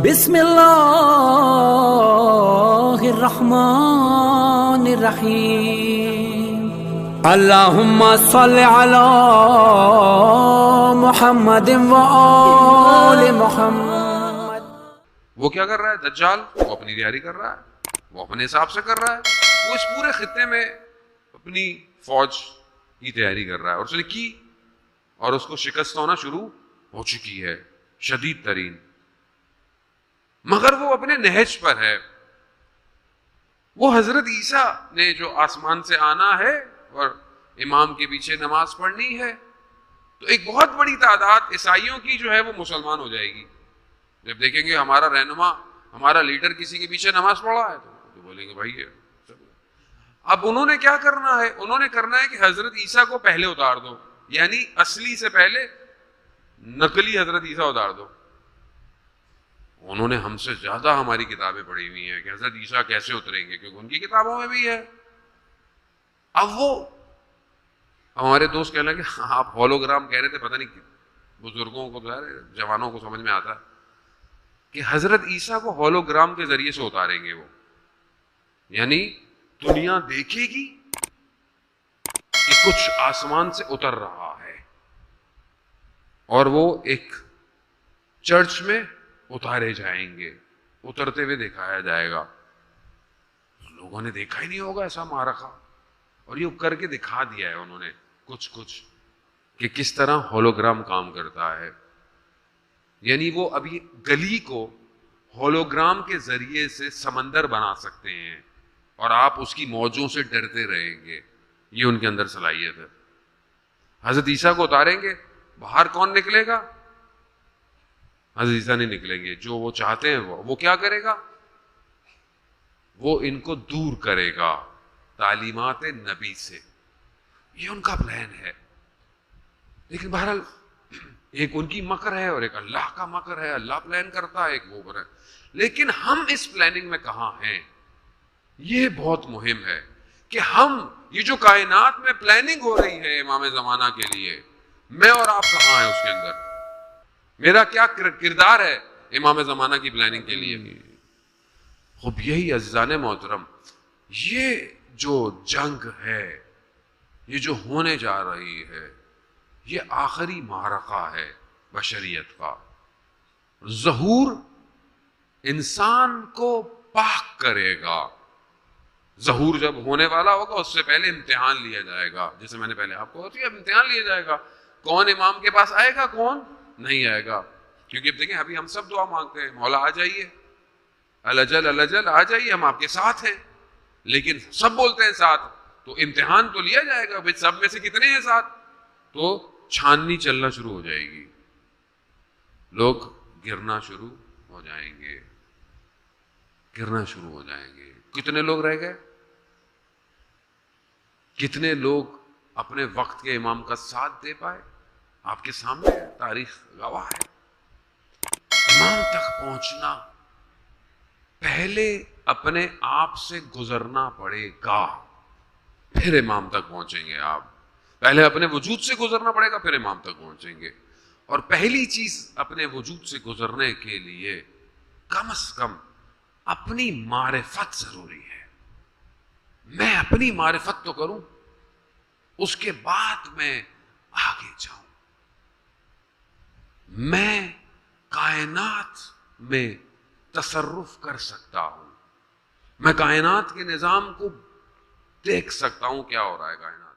بسم اللہ الرحمن الرحیم اللہم صل علی محمد و آل محمد۔ وہ کیا کر رہا ہے؟ دجال وہ اپنی تیاری کر رہا ہے، وہ اپنے حساب سے کر رہا ہے، وہ اس پورے خطے میں اپنی فوج کی تیاری کر رہا ہے، اور اس نے کی اور اس کو شکست ہونا شروع ہو چکی ہے شدید ترین، مگر وہ اپنے نہج پر ہے۔ وہ حضرت عیسیٰ نے جو آسمان سے آنا ہے اور امام کے پیچھے نماز پڑھنی ہے، تو ایک بہت بڑی تعداد عیسائیوں کی جو ہے وہ مسلمان ہو جائے گی۔ جب دیکھیں گے ہمارا رہنما، ہمارا لیڈر کسی کے پیچھے نماز پڑھا ہے تو بولیں گے بھائی یہ۔ اب انہوں نے کیا کرنا ہے؟ انہوں نے کرنا ہے کہ حضرت عیسیٰ کو پہلے اتار دو، یعنی اصلی سے پہلے نقلی حضرت عیسیٰ اتار دو۔ انہوں نے ہم سے زیادہ ہماری کتابیں پڑھی ہوئی ہیں کہ حضرت عیسیٰ کیسے اتریں گے، کیونکہ ان کی کتابوں میں بھی ہے۔ اب وہ ہمارے دوست کہنے لگے آپ ہولوگرام کہہ رہے تھے، پتہ نہیں بزرگوں کو جوانوں کو سمجھ میں آتا ہے کہ حضرت عیسیٰ کو ہولوگرام کے ذریعے سے اتاریں گے وہ، یعنی دنیا دیکھے گی کہ کچھ آسمان سے اتر رہا ہے اور وہ ایک چرچ میں اتارے جائیں گے، اترتے ہوئے دکھایا جائے گا۔ لوگوں نے دیکھا ہی نہیں ہوگا ایسا معرکہ، اور یہ کر کے دکھا دیا ہے انہوں نے کچھ کہ کس طرح ہولوگرام کام کرتا ہے۔ یعنی وہ ابھی گلی کو ہولوگرام کے ذریعے سے سمندر بنا سکتے ہیں اور آپ اس کی موجوں سے ڈرتے رہیں گے، یہ ان کے اندر صلاحیت ہے۔ حضرت عیسیٰ کو اتاریں گے، باہر کون نکلے گا؟ حضرت عیسیٰ نہیں نکلیں گے۔ جو وہ چاہتے ہیں وہ کیا کرے گا؟ وہ ان کو دور کرے گا تعلیمات نبی سے، یہ ان کا پلان ہے۔ لیکن بہرحال ایک ان کی مکر ہے اور ایک اللہ کا مکر ہے، اللہ پلان کرتا ہے، ایک وہ ہے۔ لیکن ہم اس پلاننگ میں کہاں ہیں؟ یہ بہت مہم ہے کہ ہم یہ جو کائنات میں پلاننگ ہو رہی ہے امام زمانہ کے لیے، میں اور آپ کہاں ہیں اس کے اندر؟ میرا کیا کردار ہے امام زمانہ کی پلاننگ کے لیے؟ خوب یہی عزیزان محترم، یہ جو جنگ ہے، یہ جو ہونے جا رہی ہے، یہ آخری معرکہ ہے بشریت کا۔ ظہور انسان کو پاک کرے گا۔ ظہور جب ہونے والا ہوگا اس سے پہلے امتحان لیا جائے گا، جیسے میں نے پہلے آپ کو بتایا، امتحان لیا جائے گا کون امام کے پاس آئے گا، کون نہیں آئے گا۔ کیونکہ اب دیکھیں ابھی ہم سب دعا مانگتے ہیں مولا آ جائیے، الجل الجل آ جائیے، ہم آپ کے ساتھ ہیں، لیکن سب بولتے ہیں ساتھ، تو امتحان تو لیا جائے گا بھائی سب میں سے کتنے ہیں ساتھ، تو چھاننی چلنا شروع ہو جائے گی، لوگ گرنا شروع ہو جائیں گے، گرنا شروع ہو جائیں گے۔ کتنے لوگ رہ گئے؟ کتنے لوگ اپنے وقت کے امام کا ساتھ دے پائے؟ آپ کے سامنے ہے، تاریخ گواہ ہے۔ امام تک پہنچنا پہلے اپنے آپ سے گزرنا پڑے گا، پھر امام تک پہنچیں گے آپ۔ پہلے اپنے وجود سے گزرنا پڑے گا، پھر امام تک پہنچیں گے۔ اور پہلی چیز اپنے وجود سے گزرنے کے لیے کم از کم اپنی معرفت ضروری ہے۔ میں اپنی معرفت تو کروں، اس کے بعد میں آگے جاؤں۔ میں کائنات میں تصرف کر سکتا ہوں، میں کائنات کے نظام کو دیکھ سکتا ہوں کیا ہو رہا ہے کائنات۔